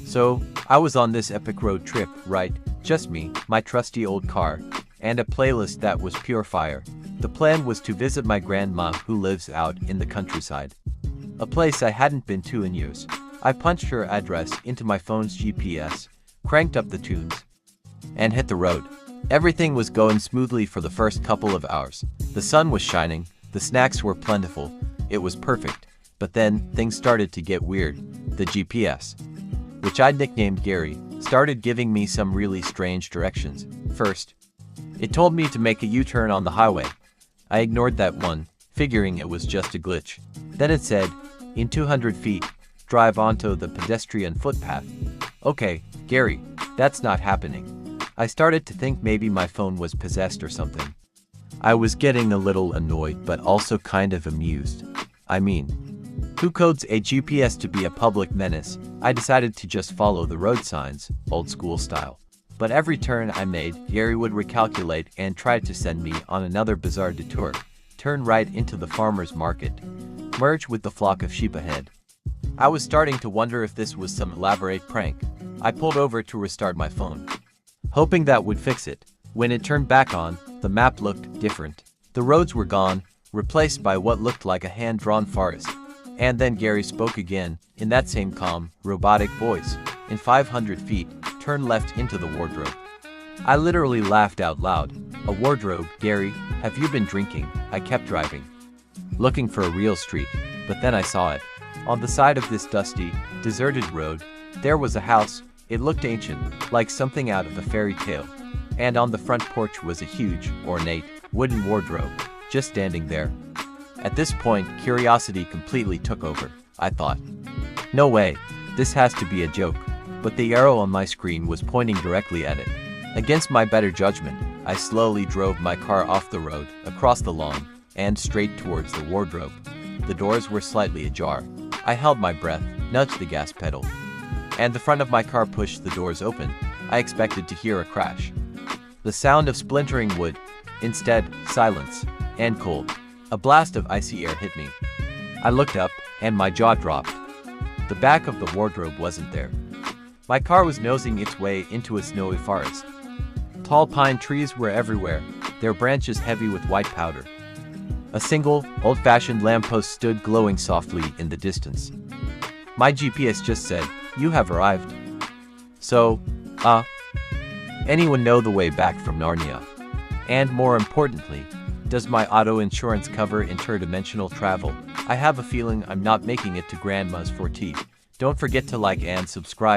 So, I was on this epic road trip, right? Just me, my trusty old car, and a playlist that was pure fire. The plan was to visit my grandma who lives out in the countryside. A place I hadn't been to in years. I punched her address into my phone's GPS, cranked up the tunes, and hit the road. Everything was going smoothly for the first couple of hours. The sun was shining, the snacks were plentiful, it was perfect. But then, things started to get weird. The GPS, which I'd nicknamed Gary, started giving me some really strange directions. First, it told me to make a U-turn on the highway. I ignored that one, figuring it was just a glitch. Then it said, in 200 feet, drive onto the pedestrian footpath. Okay, Gary, that's not happening. I started to think maybe my phone was possessed or something. I was getting a little annoyed but also kind of amused. I mean, who codes a GPS to be a public menace? I decided to just follow the road signs, old school style. But every turn I made, Gary would recalculate and try to send me on another bizarre detour. Turn right into the farmer's market. Merge with the flock of sheep ahead. I was starting to wonder if this was some elaborate prank. I pulled over to restart my phone, hoping that would fix it. When it turned back on, the map looked different. The roads were gone, replaced by what looked like a hand-drawn forest. And then Gary spoke again, in that same calm, robotic voice. In 500 feet, turn left into the wardrobe. I literally laughed out loud. A wardrobe, Gary, have you been drinking? I kept driving, looking for a real street, but then I saw it. On the side of this dusty, deserted road, there was a house. It looked ancient, like something out of a fairy tale. And on the front porch was a huge, ornate, wooden wardrobe, just standing there. At this point, curiosity completely took over. I thought, no way, this has to be a joke. But the arrow on my screen was pointing directly at it. Against my better judgment, I slowly drove my car off the road, across the lawn, and straight towards the wardrobe. The doors were slightly ajar. I held my breath, nudged the gas pedal, and the front of my car pushed the doors open. I expected to hear a crash, the sound of splintering wood. Instead, silence, and cold. A blast of icy air hit me. I looked up, and my jaw dropped. The back of the wardrobe wasn't there. My car was nosing its way into a snowy forest. Tall pine trees were everywhere, their branches heavy with white powder. A single, old-fashioned lamppost stood glowing softly in the distance. My GPS just said, "You have arrived." So, anyone know the way back from Narnia? And more importantly, does my auto insurance cover interdimensional travel? I have a feeling I'm not making it to Grandma's for tea. Don't forget to like and subscribe.